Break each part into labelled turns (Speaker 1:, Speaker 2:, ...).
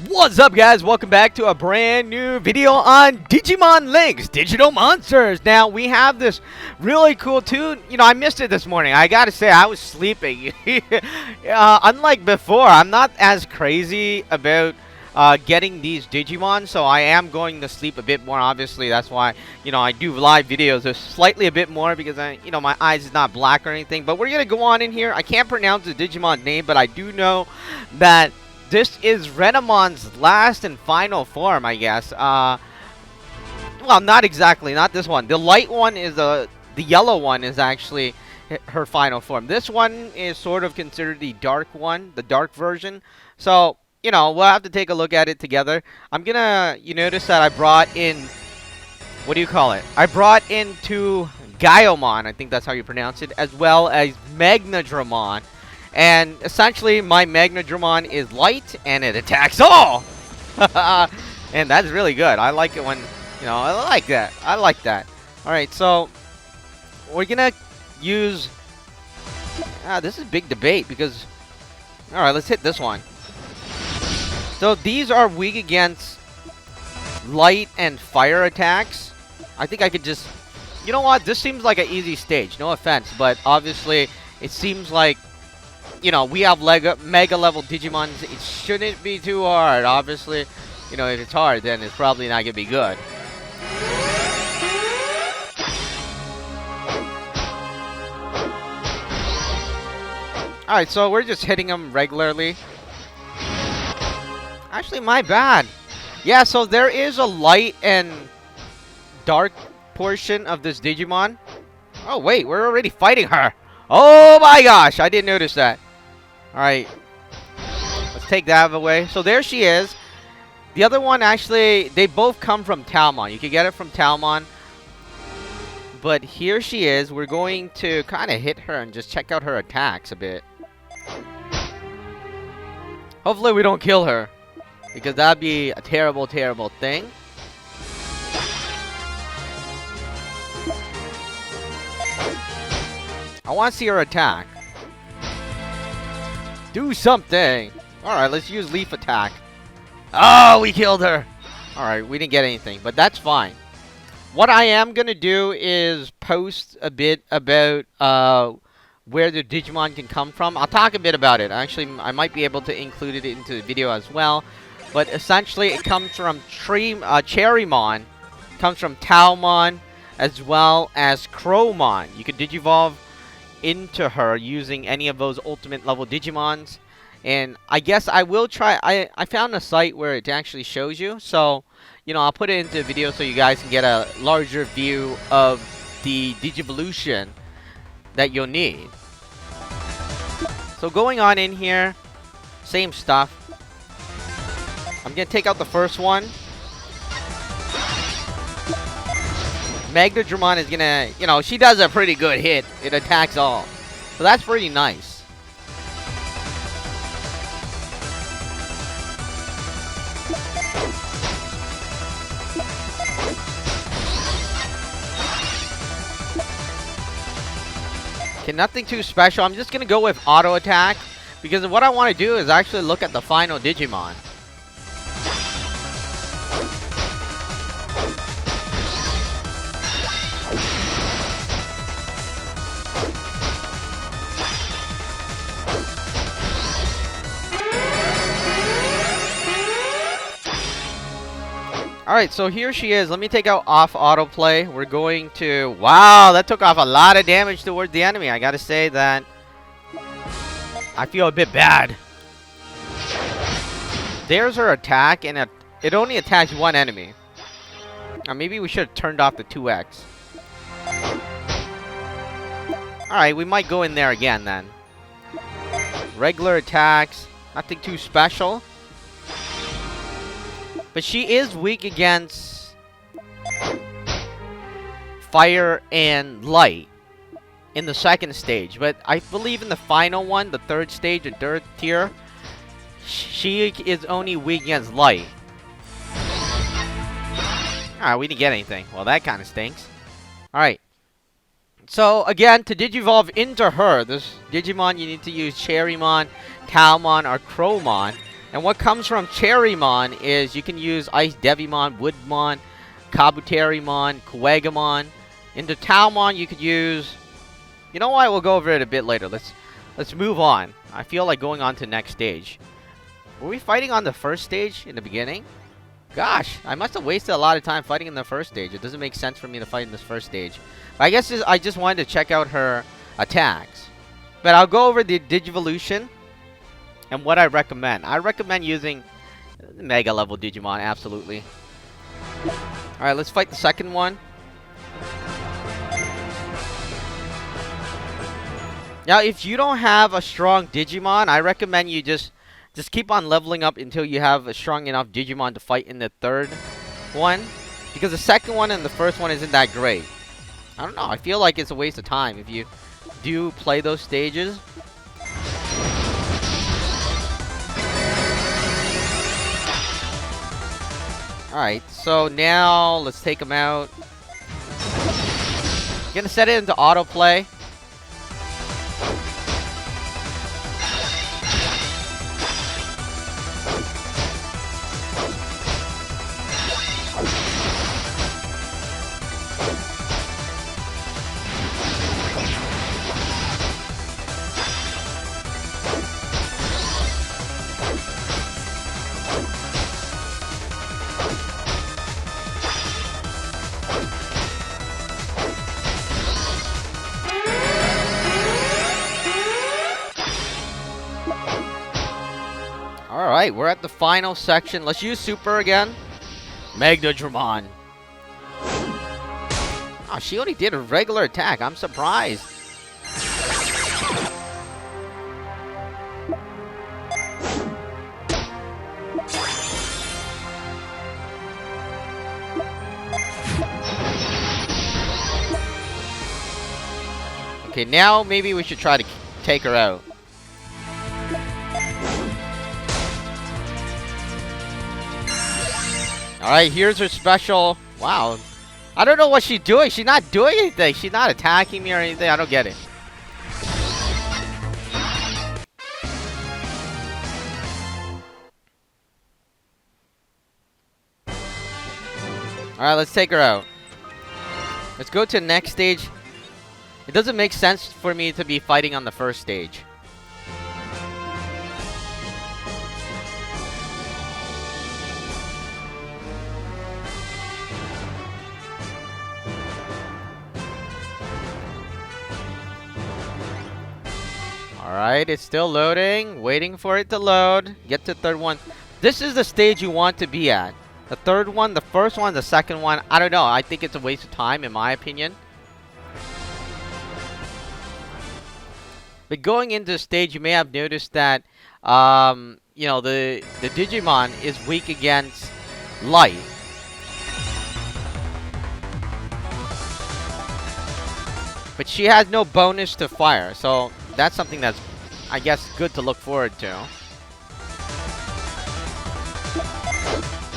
Speaker 1: What's up, guys? Welcome back to a brand new video on Digimon Linkz, Digital Monsters. Now, we have this really cool tune. You know, I missed it this morning. I gotta say, I was sleeping. Unlike before, I'm not as crazy about getting these Digimon, so I am going to sleep a bit more. Obviously, that's why, you know, I do live videos slightly a bit more because, my eyes is not black or anything. But we're gonna go on in here. I can't pronounce the Digimon name, but I do know that this is Renamon's last and final form, I guess. Well, not exactly. Not this one. The light one is the yellow one is actually her final form. This one is sort of considered the dark one, the dark version. So, you know, we'll have to take a look at it together. I'm gonna, you notice that I brought in, what do you call it? I brought in two Gaiomon, I think that's how you pronounce it, as well as Magnadramon. And essentially, my Magnadramon is light, and it attacks all! And that's really good. I like it when, you know, I like that. I like that. Alright, so, we're gonna use... this is a big debate, because... Alright, let's hit this one. So, these are weak against light and fire attacks. I think I could just... You know what? This seems like an easy stage. No offense, but obviously, it seems like... You know, we have mega level Digimon. It shouldn't be too hard. Obviously, you know, if it's hard, then it's probably not gonna be good. Alright, so we're just hitting them regularly. Actually, my bad. Yeah, so there is a light and dark portion of this Digimon. Oh, wait, we're already fighting her. Oh my gosh, I didn't notice that. Alright, let's take that away. So there she is. The other one, actually, they both come from Talmon. You can get it from Talmon. But here she is. We're going to kind of hit her and just check out her attacks a bit. Hopefully we don't kill her, because that'd be a terrible, terrible thing. I want to see her attack. Do something! Alright, let's use Leaf Attack. Oh, we killed her! Alright, we didn't get anything, but that's fine. What I am going to do is post a bit about where the Digimon can come from. I'll talk a bit about it. Actually, I might be able to include it into the video as well. But essentially, it comes from Cherrymon. It comes from Talmon, as well as Crowmon. You could Digivolve into her using any of those ultimate level Digimons. And I guess I will try. I found a site where it actually shows you. So, you know, I'll put it into a video so you guys can get a larger view of the Digivolution that you'll need. So going on in here, same stuff. I'm going to take out the first one. Magnadramon is gonna, you know, she does a pretty good hit. It attacks all. So that's pretty nice. Okay, nothing too special. I'm just gonna go with auto attack, because what I want to do is actually look at the final Digimon. Alright, so here she is. Let me take out off autoplay. We're going to... Wow, that took off a lot of damage towards the enemy. I gotta say that I feel a bit bad. There's her attack, and it only attacks one enemy. Maybe we should have turned off the 2x. Alright, we might go in there again then. Regular attacks. Nothing too special. But she is weak against fire and light in the second stage. But I believe in the final one, the third stage, the third tier, she is only weak against light. Alright, we didn't get anything. Well, that kind of stinks. Alright. So, again, to Digivolve into her, this Digimon, you need to use Cherrymon, Talmon, or Crowmon. And what comes from Cherrymon is you can use Ice Devimon, Woodmon, Kabuterimon, Kuwagamon. Into Taomon you could use... You know what? We'll go over it a bit later. Let's move on. I feel like going on to next stage. Were we fighting on the first stage in the beginning? Gosh, I must have wasted a lot of time fighting in the first stage. It doesn't make sense for me to fight in this first stage. But I guess I just wanted to check out her attacks. But I'll go over the Digivolution and what I recommend. I recommend using Mega level Digimon, absolutely. Alright, let's fight the second one. Now, if you don't have a strong Digimon, I recommend you just keep on leveling up until you have a strong enough Digimon to fight in the third one. Because the second one and the first one isn't that great. I don't know, I feel like it's a waste of time if you do play those stages. Alright, so now let's take him out. Gonna set it into autoplay. Alright, we're at the final section. Let's use Super again. Digimon. Oh, she only did a regular attack. I'm surprised. Okay, now maybe we should try to take her out. Alright, here's her special. Wow. I don't know what she's doing. She's not doing anything. She's not attacking me or anything. I don't get it. Alright, let's take her out. Let's go to the next stage. It doesn't make sense for me to be fighting on the first stage. Alright, it's still loading. Waiting for it to load. Get to the third one. This is the stage you want to be at. The third one, the first one, the second one. I don't know. I think it's a waste of time, in my opinion. But going into the stage, you may have noticed that, you know, the Digimon is weak against light. But she has no bonus to fire, so that's something that's, I guess, good to look forward to.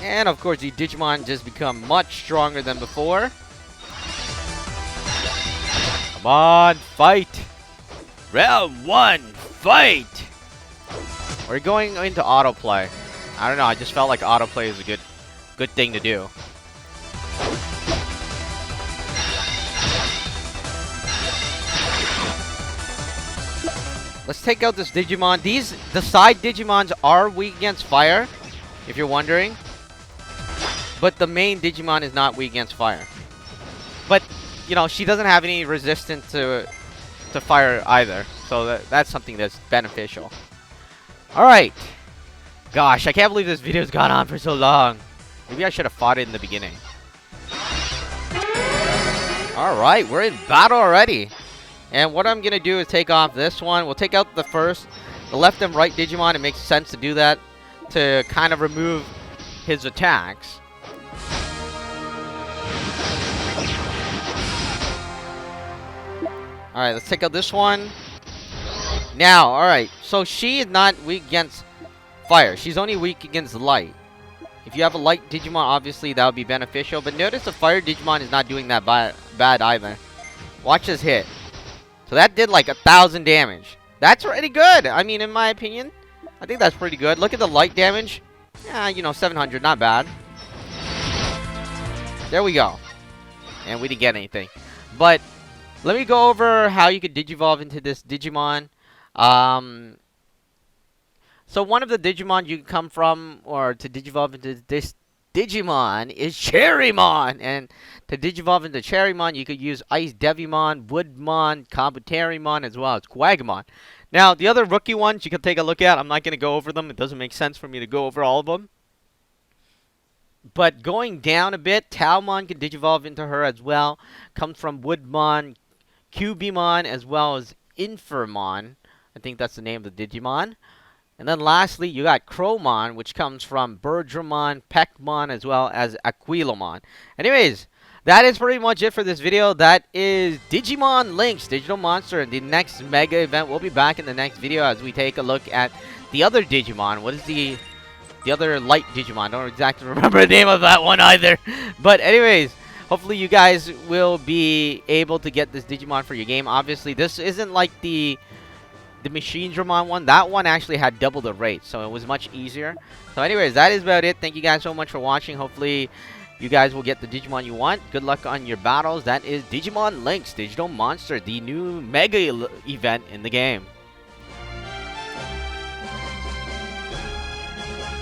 Speaker 1: And of course, the Digimon just become much stronger than before. Come on, fight! Round 1, fight! We're going into autoplay. I don't know, I just felt like autoplay is a good thing to do. Let's take out this Digimon. The side Digimons are weak against fire, if you're wondering. But the main Digimon is not weak against fire. But, you know, she doesn't have any resistance to fire either. So that's something that's beneficial. Alright. Gosh, I can't believe this video's gone on for so long. Maybe I should have fought it in the beginning. Alright, we're in battle already. And what I'm going to do is take off this one. We'll take out the left and right Digimon. It makes sense to do that to kind of remove his attacks. Alright, let's take out this one. Now, alright. So she is not weak against fire. She's only weak against light. If you have a light Digimon, obviously that would be beneficial. But notice the fire Digimon is not doing that bad either. Watch this hit. So that did like 1,000 damage. That's pretty good. I mean, in my opinion, I think that's pretty good. Look at the light damage. Yeah, you know, 700, not bad. There we go. And we didn't get anything. But let me go over how you could digivolve into this Digimon. So one of the Digimon you can come from, or to digivolve into this Digimon, is Cherrymon. And to digivolve into Cherrymon, you could use Ice Devimon, Woodmon, Kabuterimon, as well as Quagamon. Now, the other rookie ones you can take a look at. I'm not going to go over them. It doesn't make sense for me to go over all of them. But going down a bit, Talmon can digivolve into her as well. Comes from Woodmon, Cubimon, as well as Infirmon. I think that's the name of the Digimon. And then lastly, you got Crowmon, which comes from Birdramon, Peckmon, as well as Aquilamon. Anyways, that is pretty much it for this video. That is Digimon Linkz, Digital Monster. And the next mega event, we'll be back in the next video as we take a look at the other Digimon. What is the other light Digimon? I don't exactly remember the name of that one either. But anyways, hopefully you guys will be able to get this Digimon for your game. Obviously, this isn't like the Machine Dramon one. That one actually had double the rate, so it was much easier. So anyways, that is about it. Thank you guys so much for watching. Hopefully you guys will get the Digimon you want. Good luck on your battles. That is Digimon Linkz, Digital Monster, the new mega event in the game.